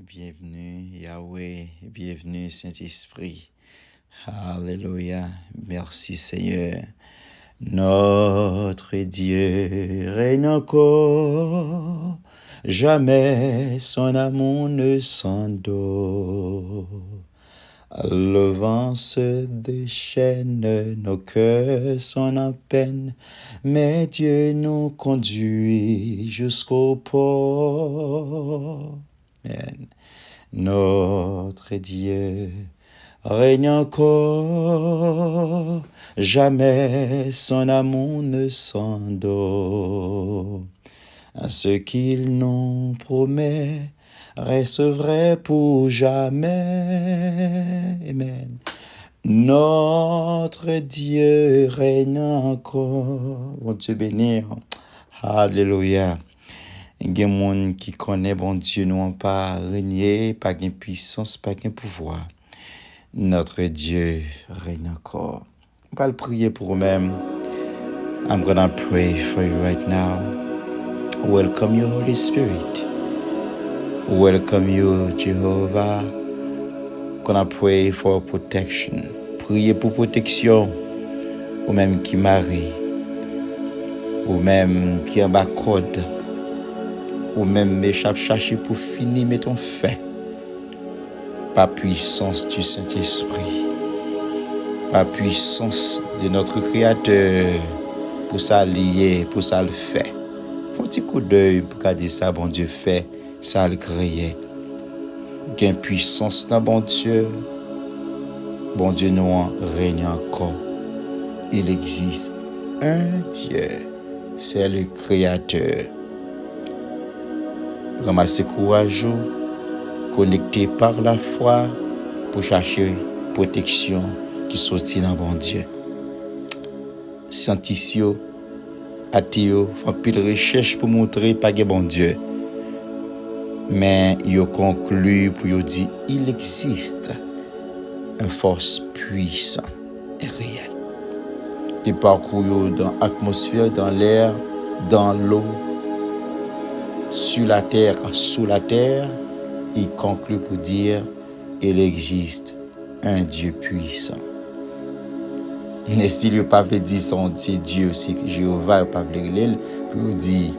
bienvenue Yahweh, bienvenue Saint-Esprit. Alléluia, merci Seigneur. Notre Dieu règne encore, jamais son amour ne s'endort. Le vent se déchaîne, nos cœurs sont en peine, mais Dieu nous conduit jusqu'au port. Amen. Notre Dieu règne encore, jamais son amour ne s'endort. À ce qu'il nous promet reste vrai pour jamais. Amen. Notre Dieu règne encore. Bon Dieu béni. Alléluia. Il y a des gens qui connaissent bon Dieu, n'ont pas régné, pas de puissance, pas de pouvoir. Notre Dieu règne encore. On va le prier pour nous-mêmes. I'm gonna pray for you right now. Welcome you, Holy Spirit. Welcome you, Jehovah. Gonna pray for protection. Priez pour protection. Ou même qui marie. Ou même qui en bas code. Ou même m'échappe chercher pour finir, mais ton fait. Par puissance du Saint-Esprit. Par puissance de notre Créateur. Pour ça lier, pour ça le faire. Faut un petit coup d'œil pour regarder ça, bon Dieu fait. Ça le créer. Gain puissance dans bon Dieu. Bon Dieu nous en règne encore. Il existe un Dieu. C'est le Créateur. Ramassez courage, connecté par la foi pour chercher protection qui sortit dans bon Dieu. Scientifiques, athées, font pile recherche pour montrer pas de bon Dieu. Mais ils concluent pour dire il existe une force puissante et réelle. Ils parcourent dans l'atmosphère, dans l'air, dans l'eau, sur la terre, sous la terre. Ils concluent pour dire il existe un Dieu puissant. Mais s'il n'y a pas dit son Dieu, c'est Jéhovah, il pas dire pour dire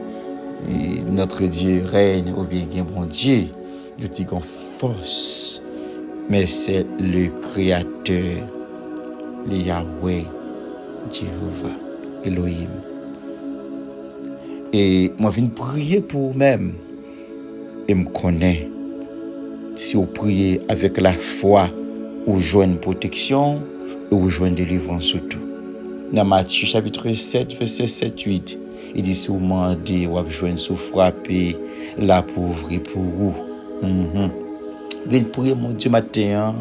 notre Dieu règne ou bien un bon Dieu, il dit qu'on force, mais c'est le Créateur, le Yahweh, Jéhovah, Elohim. Et moi, je viens prier pour vous-même et me connais. Si vous priez avec la foi, vous jouez une protection et vous jouez une délivrance surtout. Dans Matthieu chapitre 7, verset 7-8, il dit si vous demandez, vous jouez une frappé, la pauvre pour vous. Venez prier mon Dieu matin,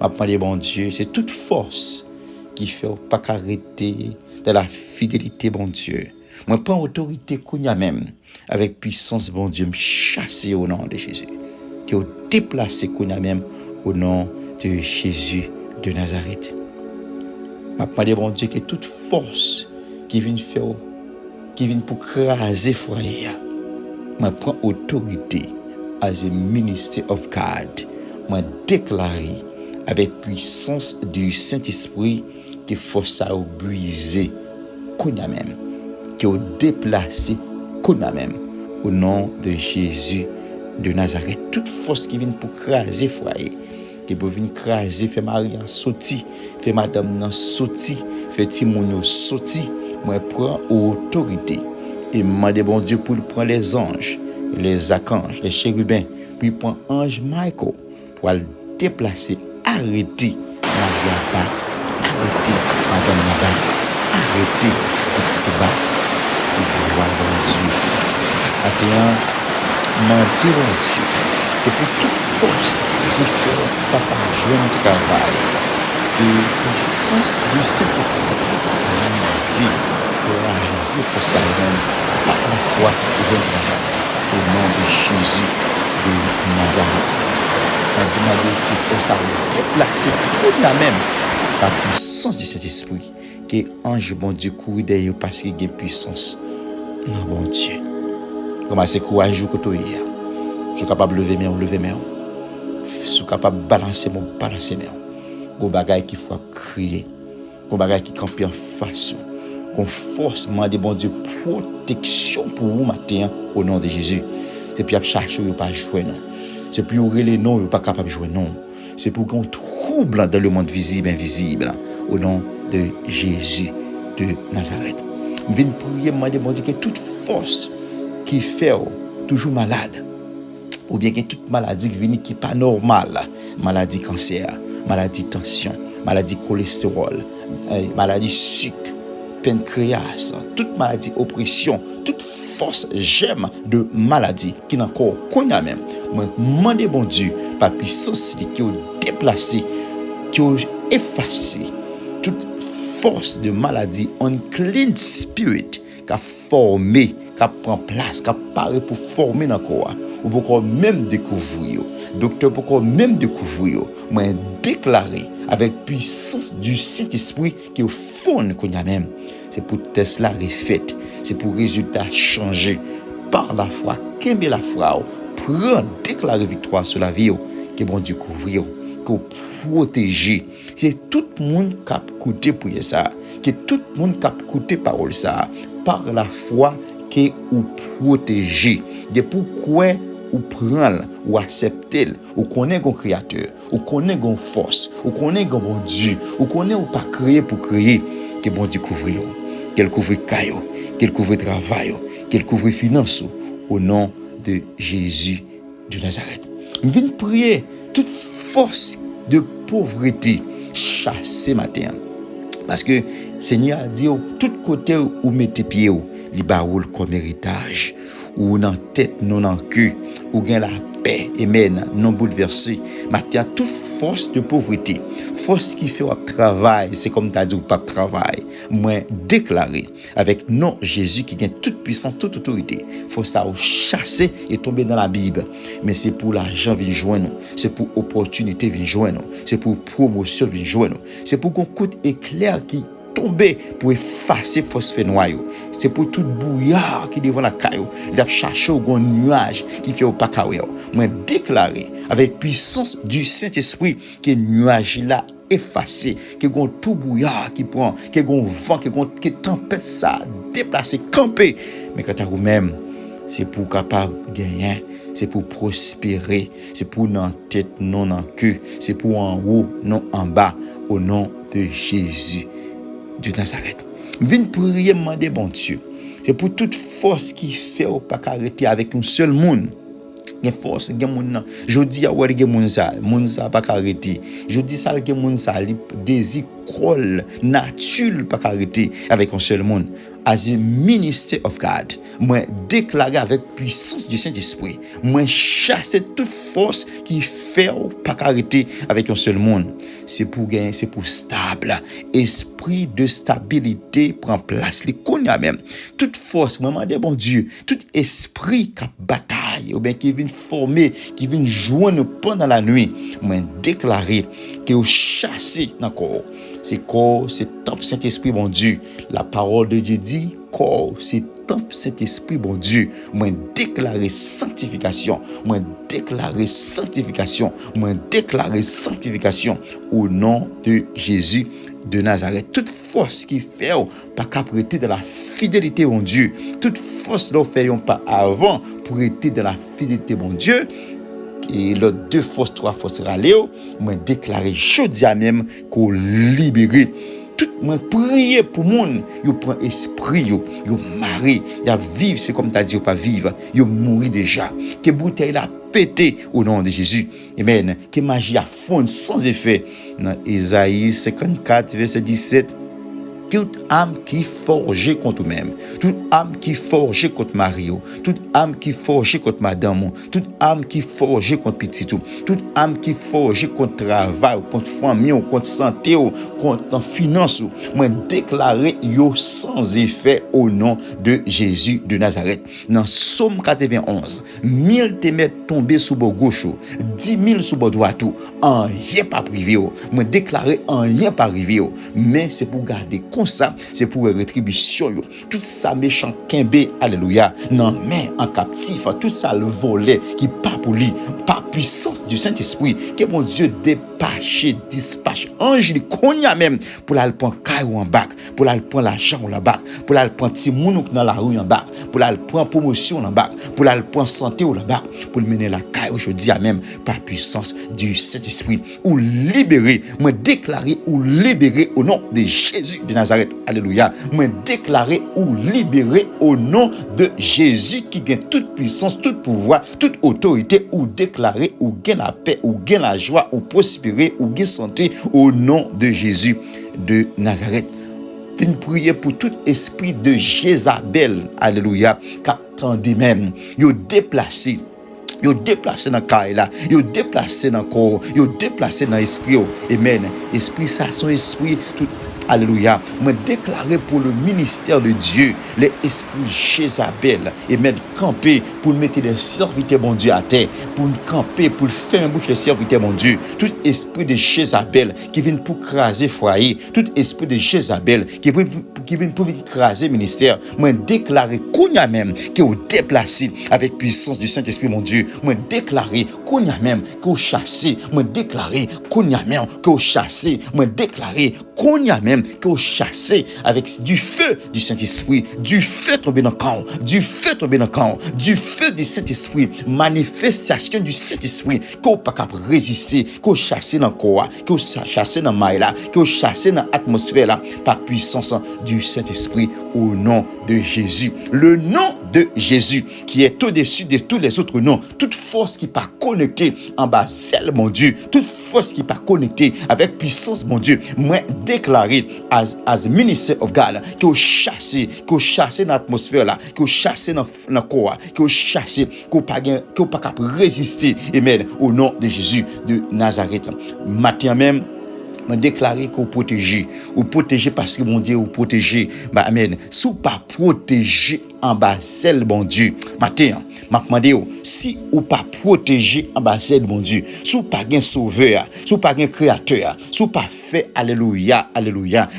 m'a demandé bon Dieu, c'est toute force qui fait pas arrêter de la fidélité bon Dieu. Moi prends autorité kounya même avec puissance bon Dieu me chasser au nom de Jésus. Qui au déplacer kounya même au nom de Jésus de Nazareth. M'a demandé bon Dieu que toute force qui vient faire qui vient pour craser foyer. Moi prends autorité as a minister of God. Moi déclarer avec puissance du Saint-Esprit que force à briser kounya même. Qui ont déplacé même au nom de Jésus de Nazareth. Toute force qui vient pour craser foyer, qui peut venir craser, fait Marie en sauti, fait madame en sauti, fait Timoun sauti, moi prends autorité et demande bon Dieu pour prendre les anges, les archanges, les chérubins, puis prend ange Michael pour le déplacer, arrêter Marie en bas, arrêter madame en bas, arrêter petit bas. Gloire à Dieu. Athéant, mon Dieu, c'est pour toute force qui fait papa jouer un travail. Et puissance du Saint-Esprit, réaliser pour ça même, par la foi, je travail. Au nom de Jésus de Nazareth. Vous m'avez fait ça déplacer pour la même, par puissance du Saint-Esprit, que ange bon Dieu court derrière parce qu'il y a puissance. Non, bon Dieu. Comment c'est courageux que tu es. Je suis capable de lever mes mains. sou capable balancer mon balancer mais gon bagay qui faut crier gon bagay qui camper en face gon force demander bon Dieu protection pour vous matin au nom de Jésus. C'est puis chercher ou pas jouer non. C'est puis ouvrir les noms ou pas capable jouer non. C'est pour qu'on trouble dans le monde visible invisible au nom de Jésus de Nazareth. Je viens prier demander bon Dieu que toute force qui fait toujours malade ou bien que toute maladie qui vient qui pas normale, maladie cancer, maladie tension, maladie cholestérol, maladie sucre, pancréas, toute maladie oppression, toute force gemme de maladie qui n'a encore connaît même. Moi demander bon Dieu par puissance qui ont déplacé, qui ont effacé toute force de maladie on clean spirit qui a formé, qui prend place, qui apparaît pour former dans le corps. Ou pour même découvrir, docteur pour même découvrir, moi déclarer avec puissance du Saint-Esprit qui au fond qu'on a même. C'est pour test la refaite, c'est pour résultat changer par la foi, qu'aimer la foi, prendre déclarer victoire sur la vie, que bon Dieu couvrir, que protéger. C'est tout le monde qui a écouté pour ça, que tout le monde qui a écouté parole ça, par la foi que ou protéger. De pourquoi ou prendre ou accepter ou connaît un créateur ou connaît une force ou connaît un bon Dieu ou connaît ou pas créer pour créer que bon Dieu couvre qu'elle couvre caillou qu'elle couvre travail qu'elle couvre finance au nom de Jésus de Nazareth. Je viens prier toute force de pauvreté chasser matin parce que Seigneur a dit tout côté où mettez pied li baoul comme héritage ou dans tête non en queue ou gain la paix amen non bouleversé matin toute force de pauvreté force qui fait au travail c'est comme t'as dit ou pas travail moi déclarer avec nom Jésus qui gagne toute puissance toute autorité faut ça chasser et tomber dans la Bible mais c'est pour l'argent vient joindre c'est pour opportunité vient joindre c'est pour promotion vient joindre c'est pour qu'on coûte éclair qui tomber pour effacer phosphé noyau. C'est pour tout brouillard qui devant la caillou. Il a cherché un nuage qui fait au pas caillou. Moi déclarer avec puissance du Saint-Esprit que nuage là effacé, que gon tout brouillard qui prend, que gon vent, que tempête ça déplacer camper. Mais quand vous même c'est pour capable gagner, c'est pour prospérer, c'est pour dans tête non en queue, c'est pour en haut non en bas au nom de Jésus de Nazareth. Viens prier demander bon Dieu. C'est pour toute force qui fait au pas arrêter avec un seul monde. Une force gen moun nan. Jodi a wè gen moun sa pas arrêter. Jodi ça gen moun sa li désir col nature pas arrêter avec un seul monde. As a minister of God, moi déclarer avec puissance du Saint-Esprit, moi chasser toute force qui fait pas arrêter avec un seul monde. C'est pour gagner, c'est pour stable. Esprit de stabilité prend place. Les connaît même. Toute force, moi demande bon Dieu, tout esprit qui bataille ou bien qui vient former, qui vient joindre pendant la nuit, moi déclarer que au chasser dans corps. C'est corps, c'est temple Saint-Esprit bon Dieu. La parole de Dieu dit corps, c'est temple Saint-Esprit bon Dieu. Moi déclarer sanctification, moi déclarer sanctification, moi déclarer sanctification au nom de Jésus de Nazareth. Toute force qui fait pas qu'à prêter de la fidélité bon Dieu, toute force dont faisons pas avant pour être de la fidélité bon Dieu. Et les 2 forces, 3 forces raléo, moi déclarer jeudi même qu'on libérer tout moi prier pour monde, yo prend esprit yo mari, y a vivre c'est comme t'as dit pas vivre, yo mourir déjà, que bouteille la pété au nom de Jésus. Amen. Que magie a fond sans effet dans Ésaïe 54 verset 17. Toute âme qui forge contre vous-même, toute âme qui forge contre Mario, toute âme qui forge contre madame, toute âme qui forge contre petit tout, toute âme qui forge contre travail, contre famille, contre santé, contre finance, moi déclarer yo sans effet au nom de Jésus de Nazareth. Dans Somme 91, 1000 te mettent tomber sous bord gauche, 10 000 sous bord droit, en rien pas privé. Moi déclarer en rien pas privé, mais c'est pour garder comme ça, c'est pour rétribution. Tout ça méchant Kembe, alléluia, non mais en captif, tout ça le volet qui pas pour lui, par puissance du Saint-Esprit, que mon Dieu dispatche, ange, il connaît même, pour aller prendre caillou en bac, pour aller prendre l'argent en bac, pour aller prendre Timoun dans la rue en bac, pour aller prendre promotion en bac, pour aller prendre santé en bac, pour mener la caille aujourd'hui à même, par puissance du Saint-Esprit, ou libérer, moi déclarer ou libérer au nom de Jésus de Nazareth, alléluia, moi déclarer ou libérer au nom de Jésus qui gagne toute puissance, tout pouvoir, toute autorité, ou déclarer ou gagne la paix, ou gagne la joie, ou prospérer, ou gagne santé au nom de Jésus de Nazareth. Viens prier pour tout esprit de Jézabel, alléluia, qu'attendez même, yo déplacé dans le carré là, yo déplacé dans le corps, yo déplacé dans l'esprit. Amen. Esprit ça, son esprit, tout, alléluia. Moi déclarer pour le ministère de Dieu, les esprits Jézabel, amen, camper pour mettre les serviteurs bon Dieu à terre, pour camper, pour faire un bouche les serviteurs bon Dieu. Tout esprit de Jézabel qui vient pour craser foyer, tout esprit de Jézabel qui vient pour craser ministère, moi déclarer qu'on y a même qui est déplacé avec puissance du Saint-Esprit mon Dieu. Moi déclarer qu'on y a même qu'on chassé, moi déclarer qu'on y a même qu'on chassé, moi déclarer qu'on y a même qu'on chassé avec du feu du Saint-Esprit, du feu tombé dans le camp, du feu tombé dans le camp, du feu du Saint-Esprit, manifestation du Saint-Esprit qu'on pas capable résister, qu'on chassé dans le corps, qu'on chassé dans le mail là, qu'on chassé dans l'atmosphère là par puissance du Saint-Esprit au nom de Jésus. Le nom de Jésus qui est au-dessus de tous les autres noms. Toute force qui n'est pas connectée en bas, celle, mon Dieu. Toute force qui n'est pas connectée avec puissance, mon Dieu. Moi, déclaré as minister of God, que vous chassez dans l'atmosphère là, que vous chassez dans le corps, que vous chassez, que vous pas capable résister. Amen. Au nom de Jésus de Nazareth. Matin même, me déclarer qu'on protégé parce que mon Dieu vous protégé, amen. Si vous pas protégé en bas celle bon Dieu matin m'a demandé si ou pas protégé en bas celle bon Dieu, si ou pas gain sauveur, si ou pas gain créateur, si ou pas fait alléluia,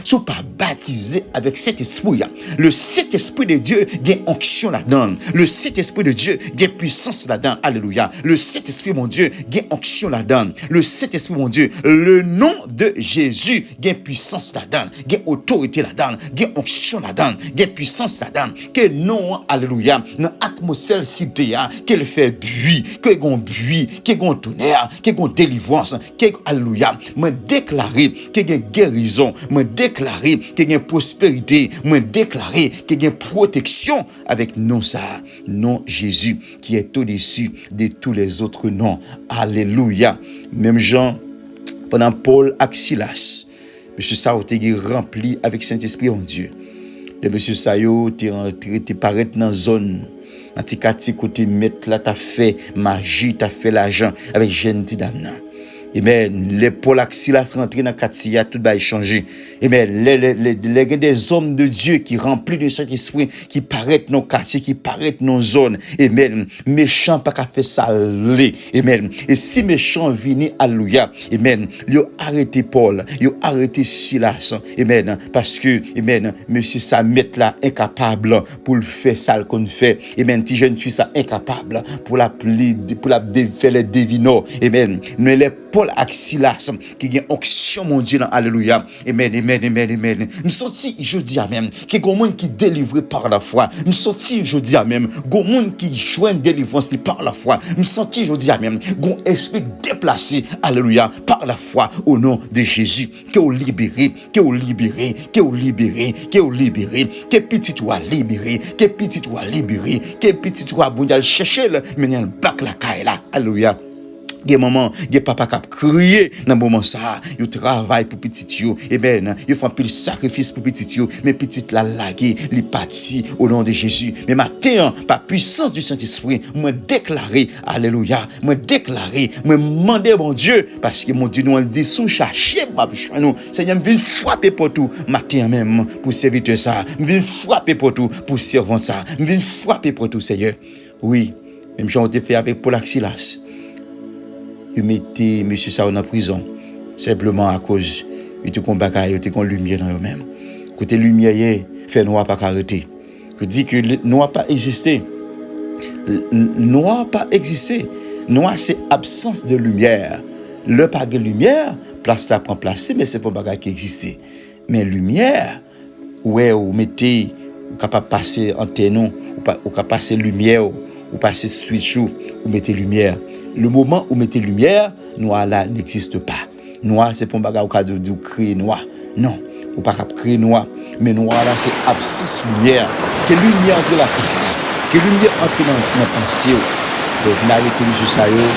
si ou pas baptisé avec cet esprit, le Saint-Esprit de Dieu gain onction là-dedans, le Saint-Esprit de Dieu gain puissance là-dedans, alléluia, le Saint-Esprit mon Dieu gain onction là-dedans, le Saint-Esprit mon Dieu, le nom de Jésus gain puissance là-dedans, gain autorité là-dedans, gain onction là-dedans, gain puissance là-dedans, que non, alléluia, dans l'atmosphère cité, qu'elle fait bruit, que gon bruit, que gon tonnerre, que gon délivrance, que alléluia, moi déclarer que y a guérison, moi déclarer que y a prospérité, moi déclarer que y a protection avec non ça, non Jésus qui est au-dessus de tous les autres noms. Alléluia. Même Jean, pendant Paul et Silas, monsieur ça a été rempli avec Saint-Esprit en Dieu. Le monsieur Sayo t'es rentré, t'es paraître dans zone, dans tes quartiers côté mettre là, t'as fait magie, t'as fait l'argent avec jeune dame. Amen. Les Paul Silas rentrés dans quartier, tout va changer. Amen. Les des hommes de Dieu qui remplis de cet esprit, qui paraissent dans quartier, qui paraissent dans zone. Amen. Méchant pas qu'à faire ça. Amen. Et si méchant vini, alléluia. Amen. Ils ont arrêté Paul, ils ont arrêté Silas. Amen. Parce que, amen, monsieur ça met là incapable pour le faire ça qu'on fait. Amen. Ti jeune fille ça incapable pour la faire les devinants. Amen. Nous les Paul et Silas qui ont onction mon Dieu, alléluia. Amen. Nous sortis jeudi à même que gon monde qui délivré par la foi. Nous sortis jeudi à même gon monde qui joint délivrance par la foi. Nous sortis jeudi à même gon esprit déplacé, alléluia, par la foi au nom de Jésus. Que vous libérez, que petit toi libéré, que petit toi libéré, que petit toi bon Dieu chercher le menel bac la caille là, alléluia. Des moments, des papa qui crié dans le moment ça, ils travaillent pour petit yo, amen. Ils font pile sacrifice pour petit yo, mais petit la lagué, li parti au nom de Jésus. Mais matin, par puissance du Saint-Esprit, moi déclarer, alléluia, moi déclarer, moi demander mon Dieu, parce que mon Dieu nous dit sous chercher ma nous. Seigneur, me vient frapper pour tout matin même pour servir ça. Me vient frapper pour tout pour servir ça. Me vient frapper pour tout Seigneur. Oui, même j'en ai fait avec Paul et Silas. Il mettait monsieur ça en prison simplement à cause il te combat il te lumière dans eux-mêmes Côté lumière, fait noir pas arrêter. Je dis que le noir pas existé. Noir pas existé. Noir c'est absence de lumière. Le pas de lumière, place là prend place, mais c'est pas bagage qui existait. Mais lumière, ouais, ou mettez, ou capable passer antenne, ou capable passer lumière, ou passer switch ou mettez lumière. Le moment où mettez lumière, noir là n'existe pas. Noir c'est pas bagage ou de créer noir. Non, ou pas créer noir. Mais noir là c'est absence lumière. Que lumière entre la caméra, que lumière entre dans la pensée. Donc vous arrêtez M. Sayo,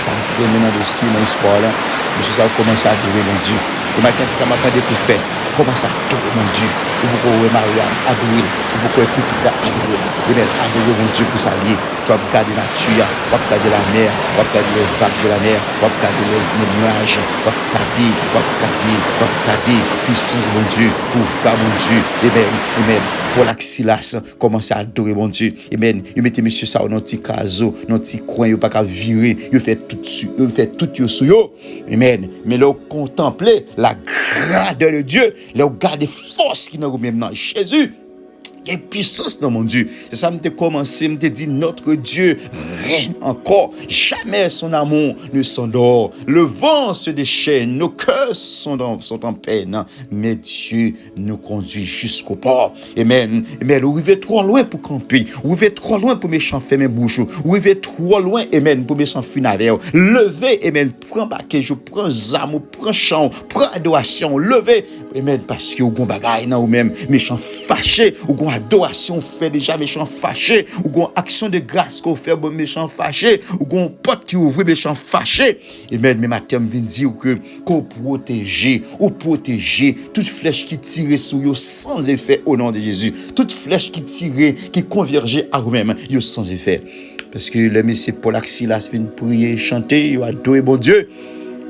ça me trouve maintenant aussi dans l'histoire là. M. Sayo commence à adorer mon Dieu. Et maintenant ça m'a pas de pour faire. Commence à adorer mon Dieu. Vous pouvez Maria adorer, vous pouvez petit gars adorer. Et bien adorer mon Dieu pour s'allier. Tu vas regarder la nature, tu vas regarder la mer, tu vas regarder les vagues de la mer, tu vas regarder les nuages, tu vas regarder puissance mon Dieu, pour faire mon Dieu. Amen. Pour l'axilas, commence à adorer mon Dieu. Amen. Il mettez monsieur ça dans petit caso, dans petit coin, il pas qu'à virer, il fait tout sur yo. Amen. Mais là contempler la grandeur de Dieu, là regarder force qui nous même dans Jésus. Quelle puissance dans mon Dieu. C'est ça, je commencé, je dit notre Dieu règne encore. Jamais son amour ne s'endort. Le vent se déchaîne, nos cœurs sont en peine. Mais Dieu nous conduit jusqu'au port. Amen. Amen. Vous vivez trop loin pour camper. Vous vivez trop loin pour méchant fermer bouche. Vous vivez trop loin, amen, pour méchant funéraire. Levez, amen. Prends baquet, je prends zamo, prends chant, prends adoration. Levez, amen, parce que vous avez bagaille dans vous-même, méchant fâché, ou gon adoration fait déjà méchant fâché, ou gon action de grâce qu'on fait bon méchant fâché, ou gon porte qui ouvre méchant fâché. Amen, mais matin vient dire que qu'on protéger toute flèche qui tire sur vous sans effet au nom de Jésus. Toute flèche qui tire, qui converge à vous-même, vous sans effet. Parce que le Messie Paul Axilas vient prier, chanter, il adorer bon Dieu.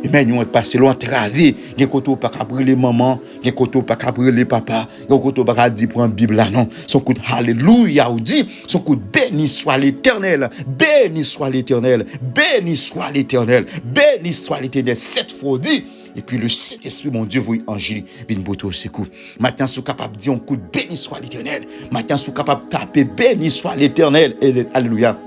Et même nous on passé loin travé, gen koto pas ka brûler maman, gen koto pas ka brûler papa, gen koto pas ka dire prendre Bible là non. Son coup de alléluia ou dit, son coup de béni soit l'Éternel, béni soit l'Éternel, béni soit l'Éternel, béni soit l'Éternel. 7 fois dit. Et puis le Saint-Esprit, mon Dieu, vous Angile, vient botter au secours. Maintenant, vous capable de dire un coup de béni soit l'Éternel. Maintenant, vous capable de taper béni soit l'Éternel. Alléluia.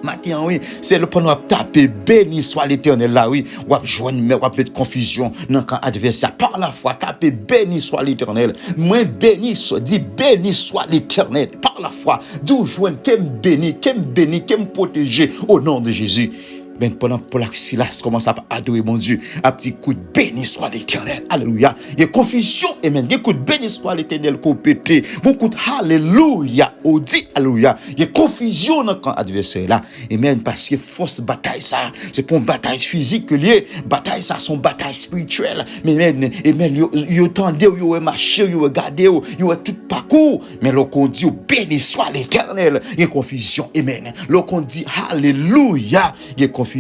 Maintenant, oui, c'est le point où taper béni soit l'Éternel là, oui. Ou joindre, ou mettre confusion dans le camp adversaire. Par la foi, taper béni soit l'Éternel. Moi, béni soit, dit béni soit l'Éternel. Par la foi, d'où joindre, qu'aime béni, qu'aime protéger au nom de Jésus. Ben pendant Paul Axilas commence à adorer mon Dieu, à petit coup de béni soit l'Éternel. Alléluia. Il y a confusion, amen. Des coups de béni soit l'Éternel qu'on pété. Beaucoup de alléluia, on dit alléluia. Il y a confusion dans le camp adversaire là. Amen. Parce que force bataille ça, c'est pas une bataille physique que lié. Bataille ça, c'est une bataille spirituelle. Mais amen, yo tendez, yo marché, yo regardé, yo tout parcours. Mais l'on dit béni soit l'Éternel. Il y a confusion, amen. L'on dit alléluia. Il y a confusion.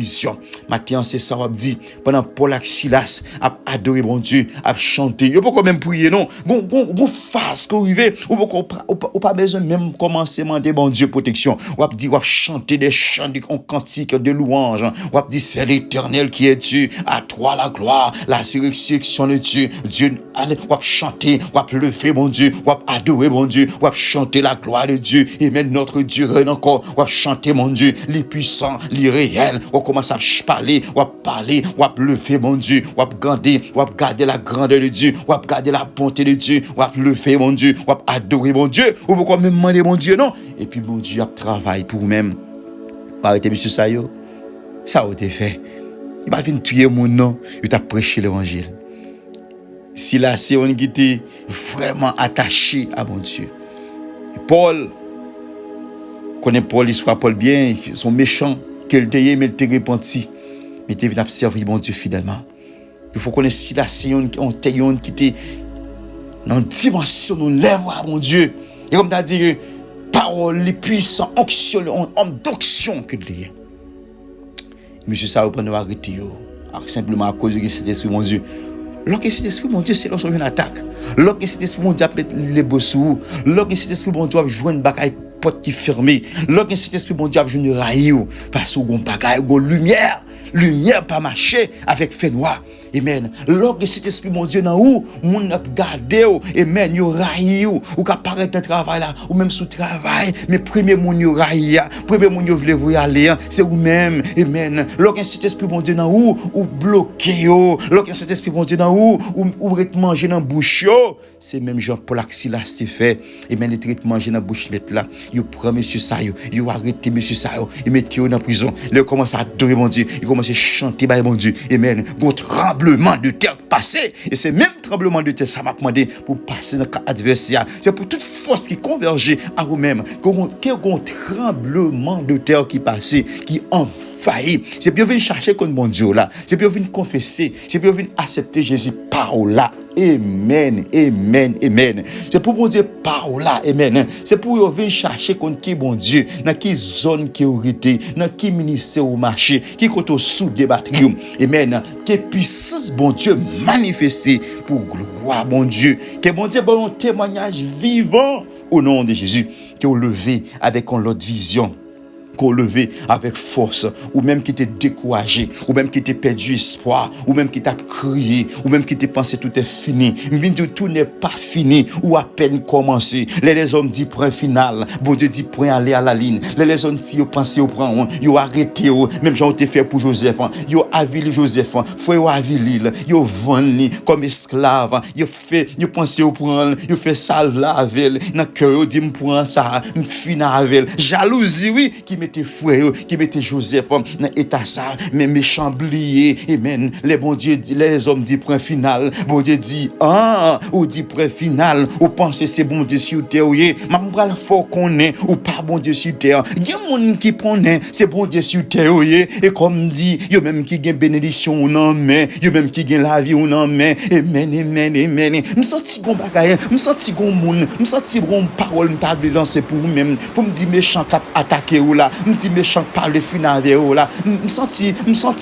Maintenant, c'est ça, on dit, pendant Paul Axilas a adoré mon Dieu, a chanté. Il ne faut pas même prier, non. Bon, face, qu'on arrive, ou pas besoin même commencer à demander mon Dieu protection. On va dire, on va chanter des chants, des cantiques, des louanges. On va dire, c'est l'Éternel qui est Dieu. À toi la gloire, la résurrection de Dieu. Dieu, allez, on va chanter, on va lever mon Dieu, on va adorer mon Dieu, on va chanter la gloire de Dieu. Et même notre Dieu règne encore. On va chanter mon Dieu, les puissants, les réels. On commence à parler, on va lever mon Dieu, on va garder la grandeur de Dieu, on va garder la bonté de Dieu, on va lever mon Dieu, on va adorer mon Dieu, on va même demander mon Dieu, non? Et puis mon Dieu a travaillé pour vous-même. Arrêtez, monsieur Sayo, ça a été fait. Il va venir tuer mon nom, il t'a prêché l'évangile. Si là, c'est on qui était vraiment attaché à mon Dieu. Et Paul, connaît Paul, l'histoire Paul bien, ils sont méchants. Qu'elle t'ait mais elle t'ait repenti. Mais t'es venu servir mon Dieu fidèlement. Il faut connaître si la Sion qui était dans une dimension, nous lèvres à mon Dieu. Et comme tu as dit, parole, les puissants, onction, homme d'onction que tu es. Monsieur, ça va nous arrêter. Simplement à cause de cet esprit, mon Dieu. Lorsque cet esprit, mon Dieu, c'est lorsqu'on une attaque. Lorsque cet esprit, mon Dieu, a mettre les bossous. Lorsque cet esprit, mon Dieu, a joué une bagaille porte qui fermée. Lorsque cet esprit, mon Dieu, a joué une raille. Parce qu'on bagaille, on lumière. Lumière pas marcher avec fait noir. Amen. Lorsque cet esprit, mon Dieu, dans où, moun a gardé, amen, yo raï ou ka paraître dans travail là, ou même sous travail, mais premier moun yo raï, premier moun yo vle vous aller, c'est ou même, amen. Lorsque cet esprit, mon Dieu, dans où, ou bloqué, lorsque cet esprit, mon Dieu, dans où, ou rete manger dans bouche, c'est même Jean-Paul Axilas te fait, amen, il rete manger dans bouche là, yo prend monsieur ça, yo arrêté monsieur ça, il met yo dans prison, il commence à adorer mon Dieu, il commence à chanter par mon Dieu, amen. Bon tremblement de terre passé, et c'est même tremblement de terre ça m'a demandé pour passer dans l'adversaire, c'est pour toute force qui converge à vous-même, qu'il y a un tremblement de terre qui passe, qui envahit, c'est bien venir chercher comme mon Dieu là, c'est bien venir confesser, c'est bien venir accepter Jésus par là. Amen, amen, amen. C'est pour mon Dieu par là, amen. C'est pour venir chercher contre qui bon Dieu, dans quelle zone qui autorité, dans quel ministère au marché, qui côté sous débattre, amen. Quelle puissance bon Dieu manifestée pour gloire bon Dieu, que bon Dieu bon témoignage vivant au nom de Jésus, qui est levé avec une autre vision, qu'on levé avec force, ou même qui était découragé, ou même qui était perdu espoir, ou même qui t'a crié, ou même qui t'a pensé tout est fini. Je viens dire tout n'est pas fini, ou à peine commencé. Les hommes disent point final, bon Dieu dit point aller à la ligne. Les hommes disent pensez au prend, yo arrêté, même j'en ai fait pour Joseph, yo avili Joseph, faut yo avili, yo vendu comme esclave, yo fait, yo pensé au prendre, yo fait ça lavel, dans cœur dit me prend ça, me finir avec jalousie oui qui mettait frère, qui mettait Joseph dans état ça, mais méchant blié, amen. Les bon Dieu dit, les hommes dit point final, bon Dieu dit ou dit point final, ou pensez c'est bon Dieu sur terre, même bral fort qu'on est ou pas bon Dieu sur terre. Il y a monde qui prenait c'est bon Dieu sur terre, et comme dit, yo même qui gagne bénédiction non mais, yo même qui gagne la vie non mais, amen, amen, amen. Me senti bon bagaille, me senti bon monde, me senti bon parole me table lancer pour vous-même, pour me dire méchant cap attaquer ou là, me dit méchant parler final avec ou là, me senti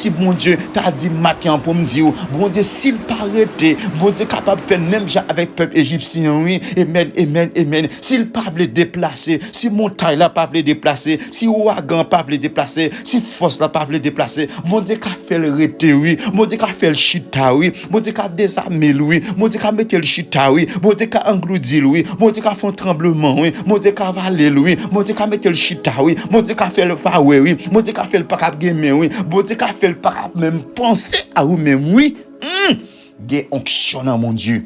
bon Dieu t'a dit matin pour me dire bon Dieu s'il partait, bon Dieu capable faire même gens avec peuple égyptien oui, amen, amen, amen. S'il pas veut déplacer, si montagne là pas veut déplacer, si ouragan pas veut déplacer, si force là pas veut déplacer, bon Dieu qu'a fait le rete oui, bon Dieu qu'a fait le chita oui, bon Dieu qu'a désarmé oui, bon Dieu qu'a mettre le chita oui, bon Dieu qu'a englouti oui, bon Dieu qu'a fait un tremblement oui, bon Dieu qu'a valé oui, bon Dieu qu'a mettre le chita oui, bon Dieu qu'a fait le faoué oui, bon Dieu qu'a fait le pas cap gamer oui, bon Dieu qu'a fait le pas cap même penser à vous même oui. Gen onction dans mon Dieu.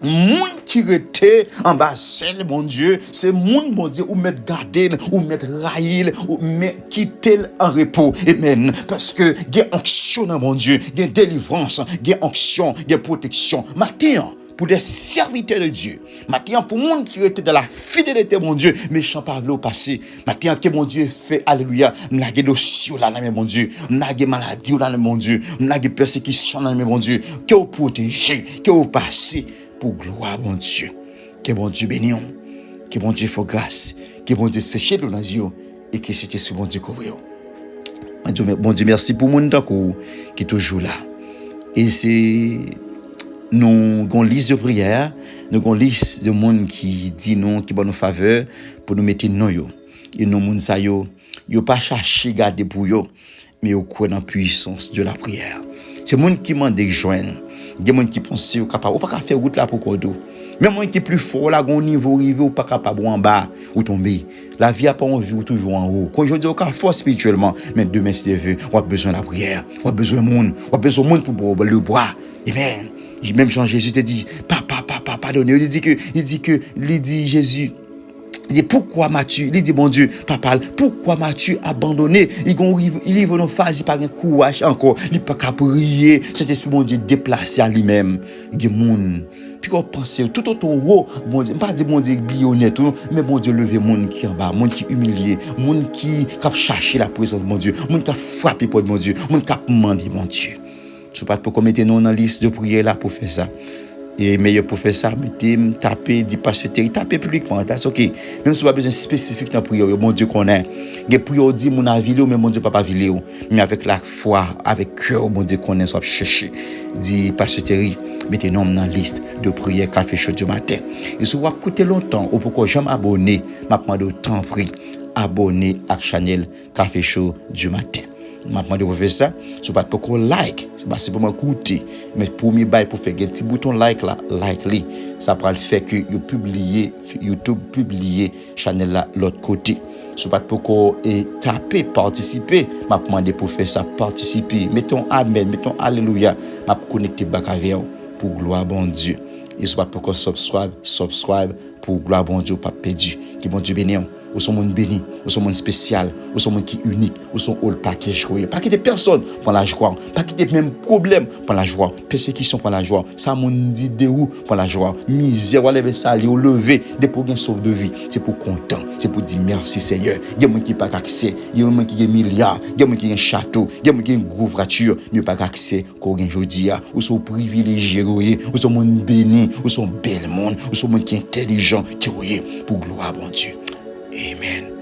Moun qui était en bas, c'est mon Dieu, c'est moun bon Dieu, ou mettre garder, ou mettre raïl, ou mettre quitter en repos. Amen. Parce que il y a onction dans mon Dieu, il y a délivrance, il y a onction, il y a protection. Matin, pour des serviteurs de Dieu, matin, pour moun qui était dans la fidélité, mon Dieu, méchant par le passé. Matin, que mon Dieu fait, alléluia, m'nage dossier là, mon Dieu, m'nage maladie là, mon Dieu, m'nage persécution là, mon Dieu, que vous protégez, que vous passez. Pour gloire, mon Dieu. Que bon Dieu bénisse, que bon Dieu fasse grâce, que bon Dieu séche nos yeux et que cet esprit bon Dieu couvre. Bon Dieu, merci pour mon temps qui est toujours là. Et c'est nous avons une liste de prières, nous avons une liste de monde qui dit non, qui va nous faveur pour nous mettre non yo. Et nous moun sa yo pas chercher garder pour yo, mais yo croit dans la puissance de la prière. C'est monde qui m'a joindre. Il y a des gens qui pensent qu'ils sont capables. Ou pas faire route là pour Kodo. Même gens qui est plus fort là, au niveau arrivé, ou pas capable en bas ou tomber. La vie a pas envie ou toujours en haut. Quand je dis qu'on fort spirituellement, mais demain si tu veux, on a besoin de la prière, on a besoin de monde, on a besoin de monde pour le bras. Amen. Même Jean Jésus te dit, papa, pardonnez. Il dit Jésus. Il dit pourquoi m'as-tu, il dit bon Dieu, papa, pourquoi m'as-tu abandonné? Il livre nos phases, il pas de courage encore, il pas qu'à prier, cet esprit bon Dieu déplacé à lui-même. Il y a monde, puis on pense tout autour haut, bon Dieu, pas dire bon Dieu honnête, mais bon Dieu lever monde qui en bas, monde qui humilié, monde qui a cherché la présence de mon Dieu, monde qui a frappé pour mon Dieu, monde qui a demandé mon Dieu. Je ne sais pas pour mettre nous dans la liste de prière là pour faire ça. Et meilleur pour faire ça, mettez, tapez, dit pas tapez publiquement, that's ok. Même si vous avez besoin spécifique dans la prière, mon Dieu connaît. Les prières dit mon avis, mais mon Dieu pas vilé. Mais avec la foi, avec cœur, mon Dieu connaît, soit chercher. Dit Pasteur Terry, mettez nom dans la liste de prière café chaud du matin. Et si vous avez écouté longtemps, ou pourquoi j'aime abonner, m'a demandé autant prix, abonner à la chaîne café chaud du matin. m'a demandé pour faire ça, c'est pas pour qu'on like, c'est pas simplement écouter, mais premier bail pour faire un petit bouton like là, like li, ça prend le fait que YouTube publier channel là l'autre côté. C'est pas pour qu'on taper, participer, m'a demandé pour faire ça, participer, mettons amen, mettons alléluia, m'a connecter back avec vous pour gloire bon Dieu. Et c'est pas pour qu'on subscribe pour gloire bon Dieu, pas perdu. Que bon Dieu bénisse. Ou sont monde béni, ou sont monde spécial, ou sont monde qui unique, ou sont all package. Pas quitter personne pour la joie, pas quitter même problème pour la joie, persécution pour la joie, ça monde dit de où pour la joie, misère, ou lever ça, ou lever, des pour gain sauve de vie, c'est pour content, c'est pour dire merci Seigneur. Il y a monde qui pas accès, il y a monde qui a milliards, il y a monde qui a un château, il y a monde qui a une grosse voiture, il pas accès qu'on gain aujourd'hui, ou sont privilégiés, ou sont monde béni, ou sont bel monde, ou sont monde qui intelligent, qui pour gloire bon Dieu. Amen.